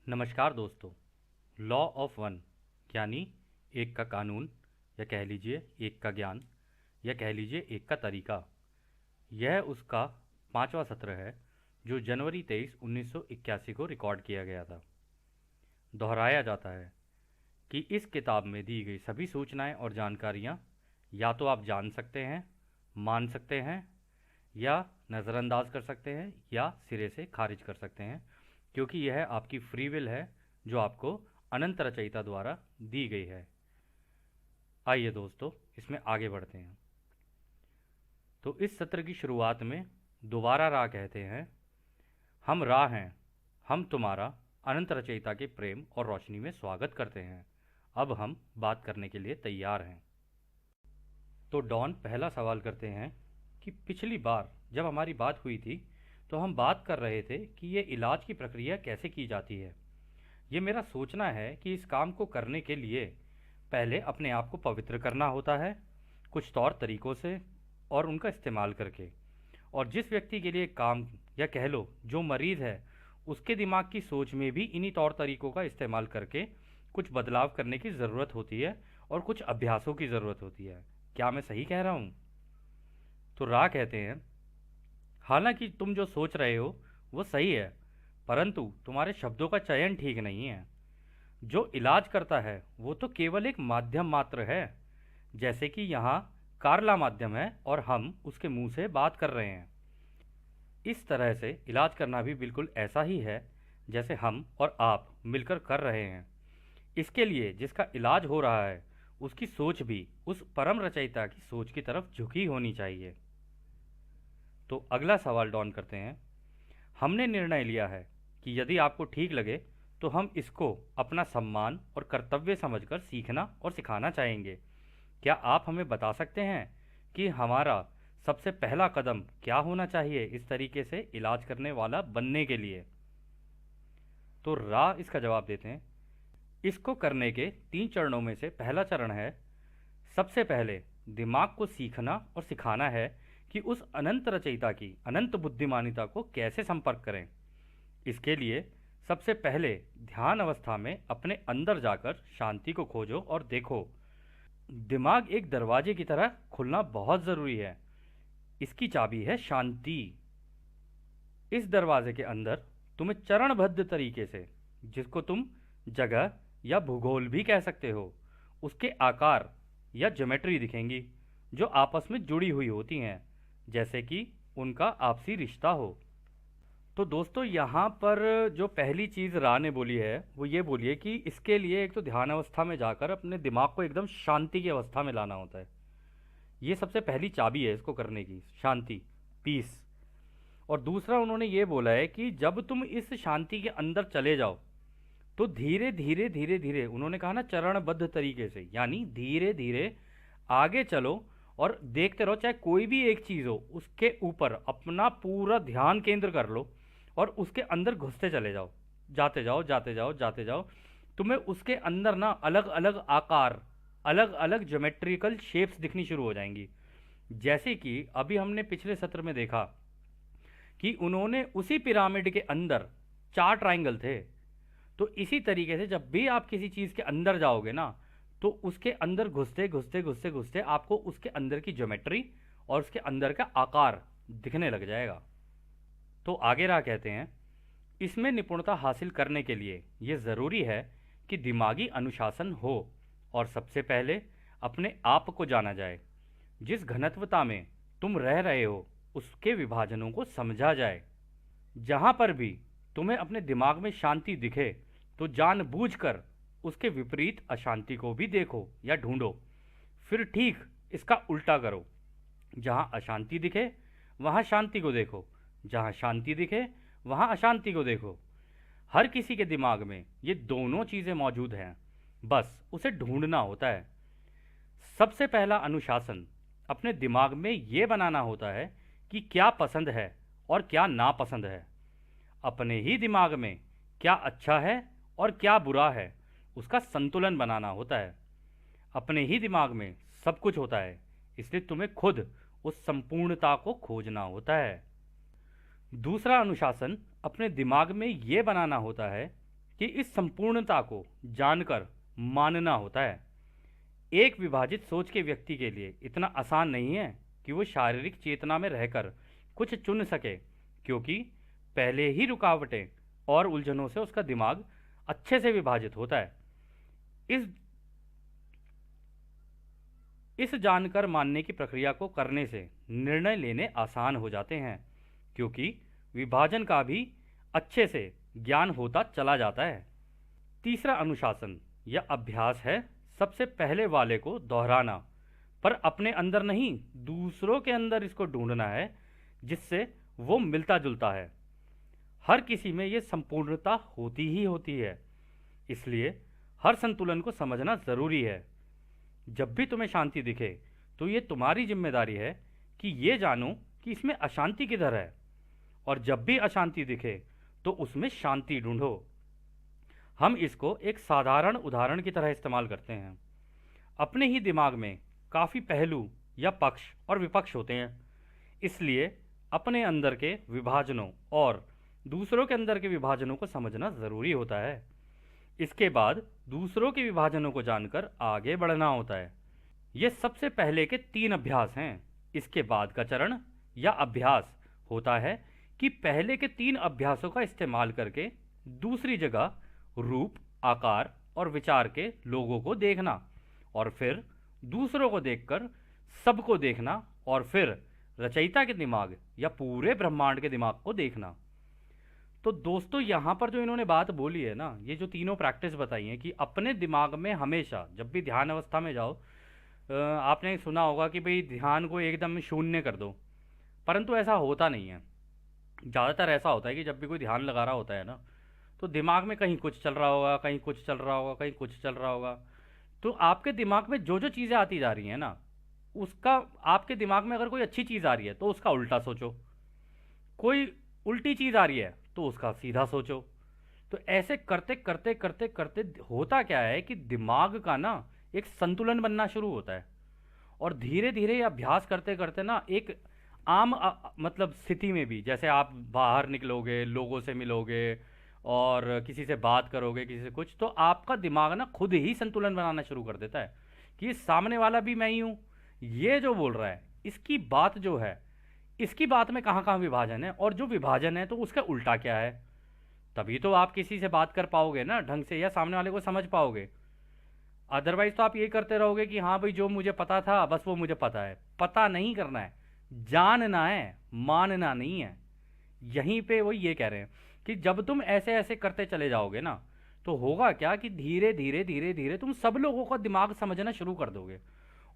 नमस्कार दोस्तों। Law of one यानी एक का कानून, या कह लीजिए एक का ज्ञान, या कह लीजिए एक का तरीका, यह उसका 5वां सत्र है जो जनवरी 23 1981 को रिकॉर्ड किया गया था। दोहराया जाता है कि इस किताब में दी गई सभी सूचनाएं और जानकारियां या तो आप जान सकते हैं, मान सकते हैं, या नज़रअंदाज कर सकते हैं, या सिरे से खारिज कर सकते हैं, क्योंकि यह आपकी फ्री विल है जो आपको अनंत रचयिता द्वारा दी गई है। आइए दोस्तों, इसमें आगे बढ़ते हैं। तो इस सत्र की शुरुआत में दोबारा रा कहते हैं, हम रा हैं, हम तुम्हारा अनंत रचयिता के प्रेम और रोशनी में स्वागत करते हैं। अब हम बात करने के लिए तैयार हैं। तो डॉन पहला सवाल करते हैं कि पिछली बार जब हमारी बात हुई थी तो हम बात कर रहे थे कि ये इलाज की प्रक्रिया कैसे की जाती है। ये मेरा सोचना है कि इस काम को करने के लिए पहले अपने आप को पवित्र करना होता है, कुछ तौर तरीकों से और उनका इस्तेमाल करके। और जिस व्यक्ति के लिए काम, या कह लो जो मरीज़ है, उसके दिमाग की सोच में भी इन्हीं तौर तरीकों का इस्तेमाल करके कुछ बदलाव करने की ज़रूरत होती है और कुछ अभ्यासों की ज़रूरत होती है। क्या मैं सही कह रहा हूँ? तो रा कहते हैं, हालांकि तुम जो सोच रहे हो वो सही है, परंतु तुम्हारे शब्दों का चयन ठीक नहीं है। जो इलाज करता है वो तो केवल एक माध्यम मात्र है, जैसे कि यहाँ कारला माध्यम है और हम उसके मुंह से बात कर रहे हैं। इस तरह से इलाज करना भी बिल्कुल ऐसा ही है जैसे हम और आप मिलकर कर रहे हैं। इसके लिए जिसका इलाज हो रहा है उसकी सोच भी उस परम रचयिता की सोच की तरफ झुकी होनी चाहिए। तो अगला सवाल डॉन करते हैं, हमने निर्णय लिया है कि यदि आपको ठीक लगे तो हम इसको अपना सम्मान और कर्तव्य समझकर सीखना और सिखाना चाहेंगे। क्या आप हमें बता सकते हैं कि हमारा सबसे पहला कदम क्या होना चाहिए इस तरीके से इलाज करने वाला बनने के लिए? तो रा इसका जवाब देते हैं, इसको करने के 3 चरणों में से पहला चरण है, सबसे पहले दिमाग को सीखना और सिखाना है कि उस अनंत रचयिता की अनंत बुद्धिमानिता को कैसे संपर्क करें। इसके लिए सबसे पहले ध्यान अवस्था में अपने अंदर जाकर शांति को खोजो और देखो। दिमाग एक दरवाजे की तरह खुलना बहुत ज़रूरी है। इसकी चाबी है शांति। इस दरवाजे के अंदर तुम्हें चरणबद्ध तरीके से, जिसको तुम जगह या भूगोल भी कह सकते हो, उसके आकार या ज्योमेट्री दिखेंगी जो आपस में जुड़ी हुई होती हैं, जैसे कि उनका आपसी रिश्ता हो। तो दोस्तों, यहाँ पर जो पहली चीज़ रा ने बोली है वो ये बोली है कि इसके लिए एक तो ध्यान अवस्था में जाकर अपने दिमाग को एकदम शांति की अवस्था में लाना होता है। ये सबसे पहली चाबी है इसको करने की, शांति, पीस। और दूसरा उन्होंने ये बोला है कि जब तुम इस शांति के अंदर चले जाओ तो धीरे धीरे धीरे धीरे, उन्होंने कहा ना चरणबद्ध तरीके से, यानी धीरे धीरे आगे चलो और देखते रहो। चाहे कोई भी एक चीज़ हो उसके ऊपर अपना पूरा ध्यान केंद्र कर लो और उसके अंदर घुसते चले जाओ, जाते जाओ जाते जाओ जाते जाओ। तुम्हें उसके अंदर ना अलग अलग आकार, अलग अलग ज्योमेट्रिकल शेप्स दिखनी शुरू हो जाएंगी। जैसे कि अभी हमने पिछले सत्र में देखा कि उन्होंने उसी पिरामिड के अंदर 4 ट्राइंगल थे। तो इसी तरीके से जब भी आप किसी चीज़ के अंदर जाओगे ना, तो उसके अंदर घुसते घुसते घुसते घुसते आपको उसके अंदर की ज्योमेट्री और उसके अंदर का आकार दिखने लग जाएगा। तो आगे रहा कहते हैं, इसमें निपुणता हासिल करने के लिए ये ज़रूरी है कि दिमागी अनुशासन हो और सबसे पहले अपने आप को जाना जाए। जिस घनत्वता में तुम रह रहे हो उसके विभाजनों को समझा जाए। जहाँ पर भी तुम्हें अपने दिमाग में शांति दिखे तो जानबूझकर उसके विपरीत अशांति को भी देखो या ढूंढो। फिर ठीक इसका उल्टा करो। जहाँ अशांति दिखे वहाँ शांति को देखो, जहाँ शांति दिखे वहाँ अशांति को देखो। हर किसी के दिमाग में ये दोनों चीज़ें मौजूद हैं, बस उसे ढूंढना होता है। सबसे पहला अनुशासन अपने दिमाग में ये बनाना होता है कि क्या पसंद है और क्या नापसंद है। अपने ही दिमाग में क्या अच्छा है और क्या बुरा है उसका संतुलन बनाना होता है। अपने ही दिमाग में सब कुछ होता है, इसलिए तुम्हें खुद उस संपूर्णता को खोजना होता है। दूसरा अनुशासन अपने दिमाग में ये बनाना होता है कि इस संपूर्णता को जानकर मानना होता है। एक विभाजित सोच के व्यक्ति के लिए इतना आसान नहीं है कि वो शारीरिक चेतना में रहकर कुछ चुन सके, क्योंकि पहले ही रुकावटें और उलझनों से उसका दिमाग अच्छे से विभाजित होता है। इस इस जानकर मानने की प्रक्रिया को करने से निर्णय लेने आसान हो जाते हैं, क्योंकि विभाजन का भी अच्छे से ज्ञान होता चला जाता है। तीसरा अनुशासन या अभ्यास है सबसे पहले वाले को दोहराना, पर अपने अंदर नहीं, दूसरों के अंदर इसको ढूंढना है जिससे वो मिलता जुलता है। हर किसी में ये संपूर्णता होती ही होती है, इसलिए हर संतुलन को समझना ज़रूरी है। जब भी तुम्हें शांति दिखे तो ये तुम्हारी जिम्मेदारी है कि ये जानो कि इसमें अशांति किधर है, और जब भी अशांति दिखे तो उसमें शांति ढूंढो। हम इसको एक साधारण उदाहरण की तरह इस्तेमाल करते हैं। अपने ही दिमाग में काफ़ी पहलू या पक्ष और विपक्ष होते हैं, इसलिए अपने अंदर के विभाजनों और दूसरों के अंदर के विभाजनों को समझना ज़रूरी होता है। इसके बाद दूसरों के विभाजनों को जानकर आगे बढ़ना होता है। ये सबसे पहले के 3 अभ्यास हैं। इसके बाद का चरण या अभ्यास होता है कि पहले के 3 अभ्यासों का इस्तेमाल करके दूसरी जगह रूप, आकार और विचार के लोगों को देखना, और फिर दूसरों को देखकर सबको देखना, और फिर रचयिता के दिमाग या पूरे ब्रह्मांड के दिमाग को देखना। तो दोस्तों, यहाँ पर जो इन्होंने बात बोली है ना, ये जो तीनों प्रैक्टिस बताई हैं कि अपने दिमाग में हमेशा जब भी ध्यान अवस्था में जाओ, आपने सुना होगा कि भाई ध्यान को एकदम शून्य कर दो, परंतु ऐसा होता नहीं है। ज़्यादातर ऐसा होता है कि जब भी कोई ध्यान लगा रहा होता है ना, तो दिमाग में कहीं कुछ चल रहा होगा, कहीं कुछ चल रहा होगा, कहीं कुछ चल रहा होगा। तो आपके दिमाग में जो जो चीज़ें आती जा रही हैं ना, उसका आपके दिमाग में अगर कोई अच्छी चीज़ आ रही है तो उसका उल्टा सोचो, कोई उल्टी चीज़ आ रही है तो उसका सीधा सोचो। तो ऐसे करते करते करते करते होता क्या है कि दिमाग का ना एक संतुलन बनना शुरू होता है, और धीरे धीरे ये अभ्यास करते करते ना एक आम मतलब स्थिति में भी, जैसे आप बाहर निकलोगे, लोगों से मिलोगे और किसी से बात करोगे, किसी से कुछ, तो आपका दिमाग ना खुद ही संतुलन बनाना शुरू कर देता है कि ये सामने वाला भी मैं ही हूँ, ये जो बोल रहा है इसकी बात जो है, इसकी बात में कहाँ कहाँ विभाजन है, और जो विभाजन है तो उसका उल्टा क्या है। तभी तो आप किसी से बात कर पाओगे ना ढंग से, या सामने वाले को समझ पाओगे। अदरवाइज तो आप ये करते रहोगे कि हाँ भाई जो मुझे पता था बस वो मुझे पता है। पता नहीं करना है, जानना है, मानना नहीं है। यहीं पे वो ये कह रहे हैं कि जब तुम ऐसे ऐसे करते चले जाओगे ना, तो होगा क्या कि धीरे धीरे धीरे धीरे तुम सब लोगों का दिमाग समझना शुरू कर दोगे,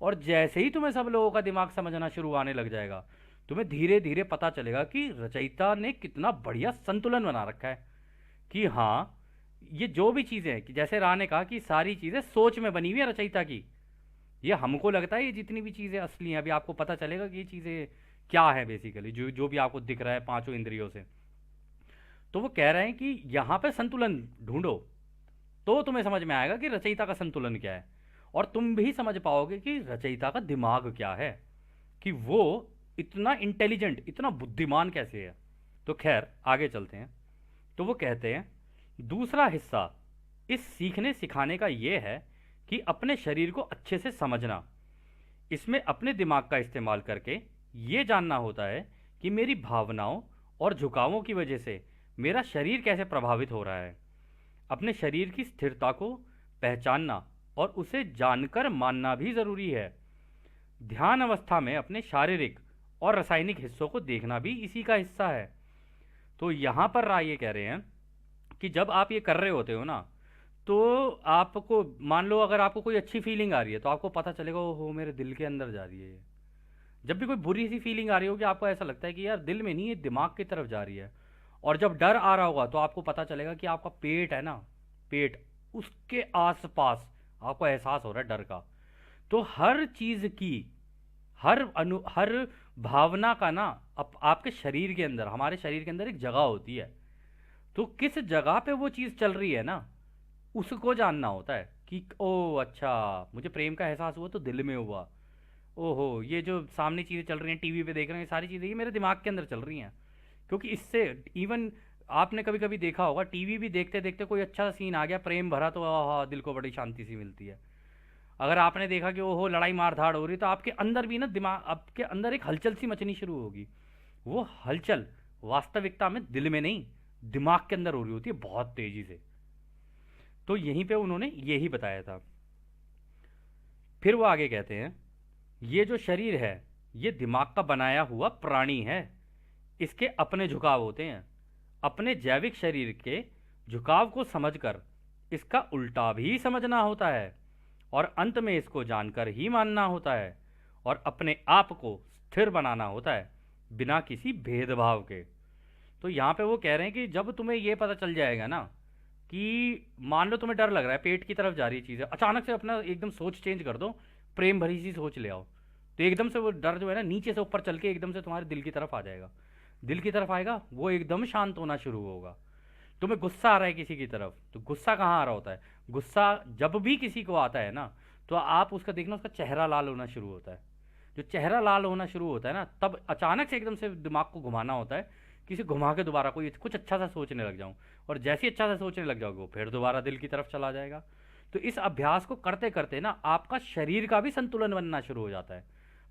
और जैसे ही तुम्हें सब लोगों का दिमाग समझना शुरू आने लग जाएगा, तुम्हें धीरे धीरे पता चलेगा कि रचयिता ने कितना बढ़िया संतुलन बना रखा है। कि हाँ, ये जो भी चीज़ें हैं, कि जैसे राह ने कहा कि सारी चीज़ें सोच में बनी हुई है रचयिता की। ये हमको लगता है ये जितनी भी चीज़ें असली हैं, अभी आपको पता चलेगा कि ये चीज़ें क्या है बेसिकली, जो जो भी आपको दिख रहा है पांचों इंद्रियों से। तो वो कह रहे हैं कि यहाँ पे संतुलन ढूंढो, तो तुम्हें समझ में आएगा कि रचयिता का संतुलन क्या है, और तुम भी समझ पाओगे कि रचयिता का दिमाग क्या है, कि वो इतना इंटेलिजेंट, इतना बुद्धिमान कैसे है। तो खैर आगे चलते हैं। तो वो कहते हैं दूसरा हिस्सा इस सीखने सिखाने का ये है कि अपने शरीर को अच्छे से समझना। इसमें अपने दिमाग का इस्तेमाल करके ये जानना होता है कि मेरी भावनाओं और झुकावों की वजह से मेरा शरीर कैसे प्रभावित हो रहा है। अपने शरीर की स्थिरता को पहचानना और उसे जानकर मानना भी ज़रूरी है। ध्यान अवस्था में अपने शारीरिक और रासायनिक हिस्सों को देखना भी इसी का हिस्सा है। तो यहाँ पर राय ये कह रहे हैं कि जब आप ये कर रहे होते हो ना, तो आपको मान लो अगर आपको कोई अच्छी फीलिंग आ रही है तो आपको पता चलेगा ओहो मेरे दिल के अंदर जा रही है ये। जब भी कोई बुरी सी फीलिंग आ रही होगी आपको ऐसा लगता है कि यार दिल में नहीं, ये दिमाग की तरफ जा रही है। और जब डर आ रहा होगा तो आपको पता चलेगा कि आपका पेट है ना, पेट, उसके आसपास आपको एहसास हो रहा है डर का। तो हर चीज़ की, हर भावना का ना आपके शरीर के अंदर, हमारे शरीर के अंदर एक जगह होती है। तो किस जगह पे वो चीज़ चल रही है ना, उसको जानना होता है कि ओ अच्छा, मुझे प्रेम का एहसास हुआ तो दिल में हुआ। ओहो, ये जो सामने चीज़ें चल रही हैं, टीवी पे देख रहे हैं, ये सारी चीज़ें ये मेरे दिमाग के अंदर चल रही हैं। क्योंकि इससे इवन आपने कभी कभी देखा होगा, टीवी भी देखते देखते कोई अच्छा सा सीन आ गया प्रेम भरा, तो आहा दिल को बड़ी शांति सी मिलती है। अगर आपने देखा कि ओहो लड़ाई मार धाड़ हो रही, तो आपके अंदर भी ना, दिमाग आपके अंदर एक हलचल सी मचनी शुरू होगी। वो हलचल वास्तविकता में दिल में नहीं, दिमाग के अंदर हो रही होती है बहुत तेजी से। तो यहीं पे उन्होंने यही बताया था। फिर वो आगे कहते हैं, ये जो शरीर है ये दिमाग का बनाया हुआ प्राणी है। इसके अपने झुकाव होते हैं। अपने जैविक शरीर के झुकाव को समझकर इसका उल्टा भी समझना होता है, और अंत में इसको जानकर ही मानना होता है, और अपने आप को स्थिर बनाना होता है बिना किसी भेदभाव के। तो यहाँ पे वो कह रहे हैं कि जब तुम्हें ये पता चल जाएगा ना कि मान लो तुम्हें डर लग रहा है, पेट की तरफ जा रही है चीज़ें, अचानक से अपना एकदम सोच चेंज कर दो, प्रेम भरी सी सोच ले आओ, तो एकदम से वो डर जो है ना नीचे से ऊपर चल के एकदम से तुम्हारे दिल की तरफ आ जाएगा। दिल की तरफ आएगा, वो एकदम शांत होना शुरू होगा। तुम्हें गुस्सा आ रहा है किसी की तरफ, तो गुस्सा कहाँ आ रहा होता है? गुस्सा जब भी किसी को आता है ना, तो आप उसका देखना, उसका चेहरा लाल होना शुरू होता है। जो चेहरा लाल होना शुरू होता है ना, तब अचानक से एकदम से दिमाग को घुमाना होता है, किसी घुमा के दोबारा कोई कुछ अच्छा सा सोचने लग जाऊं, और जैसे ही अच्छा सा सोचने लग जाओगे वो फिर दोबारा दिल की तरफ चला जाएगा। तो इस अभ्यास को करते करते ना आपका शरीर का भी संतुलन बनना शुरू हो जाता है।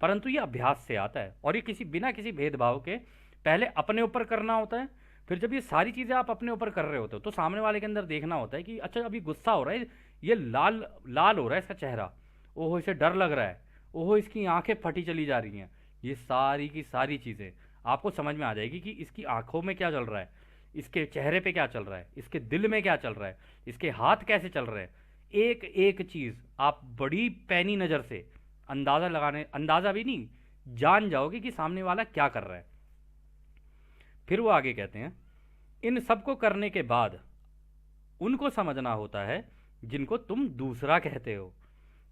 परंतु ये अभ्यास से आता है, और ये किसी बिना किसी भेदभाव के पहले अपने ऊपर करना होता है। फिर जब ये सारी चीज़ें आप अपने ऊपर कर रहे होते हो, तो सामने वाले के अंदर देखना होता है कि अच्छा अभी गुस्सा हो रहा है, ये लाल लाल हो रहा है इसका चेहरा, ओहो इसे डर लग रहा है, ओहो इसकी आंखें फटी चली जा रही हैं। ये सारी की सारी चीज़ें आपको समझ में आ जाएगी कि इसकी आंखों में क्या चल रहा है, इसके चेहरे पे क्या चल रहा है, इसके दिल में क्या चल रहा है, इसके हाथ कैसे चल रहे हैं। एक एक चीज़ आप बड़ी पैनी नज़र से अंदाज़ा भी नहीं, जान जाओगे कि सामने वाला क्या कर रहा है। फिर वो आगे कहते हैं, इन सब को करने के बाद उनको समझना होता है जिनको तुम दूसरा कहते हो।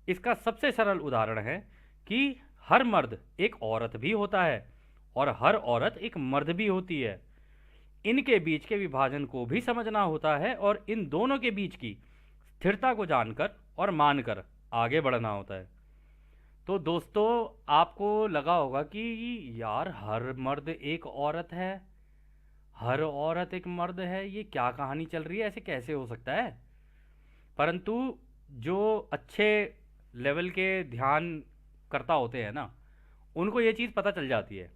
इसका सबसे सरल उदाहरण है कि हर मर्द एक औरत भी होता है, और हर औरत एक मर्द भी होती है। इनके बीच के विभाजन को भी समझना होता है, और इन दोनों के बीच की स्थिरता को जानकर और मानकर आगे बढ़ना होता है। तो दोस्तों, आपको लगा होगा कि यार हर मर्द एक औरत है, हर औरत एक मर्द है, ये क्या कहानी चल रही है, ऐसे कैसे हो सकता है? परंतु जो अच्छे लेवल के ध्यान करता होते हैं ना, उनको ये चीज़ पता चल जाती है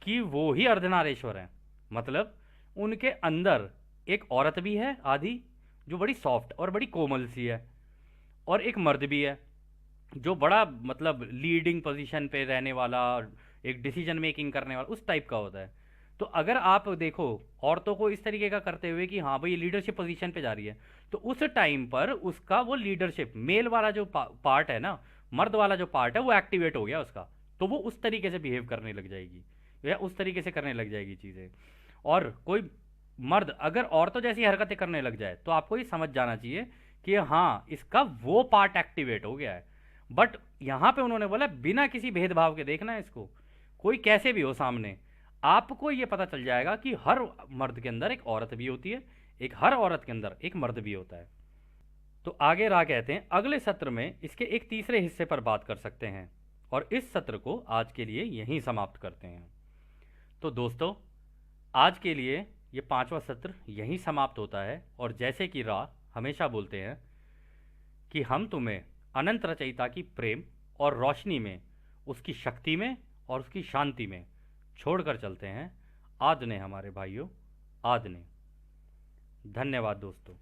कि वो ही अर्धनारेश्वर हैं। मतलब उनके अंदर एक औरत भी है आधी, जो बड़ी सॉफ्ट और बड़ी कोमल सी है, और एक मर्द भी है जो बड़ा मतलब लीडिंग पोजीशन पे रहने वाला, एक डिसीजन मेकिंग करने वाला उस टाइप का होता है। तो अगर आप देखो औरतों को इस तरीके का करते हुए कि हाँ भाई ये लीडरशिप पोजीशन पे जा रही है, तो उस टाइम पर उसका वो लीडरशिप मेल वाला जो पार्ट है ना, मर्द वाला जो पार्ट है वो एक्टिवेट हो गया उसका, तो वो उस तरीके से बिहेव करने लग जाएगी, या उस तरीके से करने लग जाएगी चीज़ें। और कोई मर्द अगर औरतों जैसी हरकतें करने लग जाए, तो आपको ये समझ जाना चाहिए कि हाँ इसका वो पार्ट एक्टिवेट हो गया है। बट यहाँ पे उन्होंने बोला बिना किसी भेदभाव के देखना है इसको, कोई कैसे भी हो सामने, आपको ये पता चल जाएगा कि हर मर्द के अंदर एक औरत भी होती है, एक हर औरत के अंदर एक मर्द भी होता है। तो आगे राह कहते हैं, अगले सत्र में इसके एक तीसरे हिस्से पर बात कर सकते हैं, और इस सत्र को आज के लिए यहीं समाप्त करते हैं। तो दोस्तों, आज के लिए ये 5वां सत्र यहीं समाप्त होता है, और जैसे कि राह हमेशा बोलते हैं कि हम तुम्हें अनंत रचयिता की प्रेम और रोशनी में, उसकी शक्ति में और उसकी शांति में छोड़कर चलते हैं। आज ने हमारे भाइयों, आज ने। धन्यवाद दोस्तों।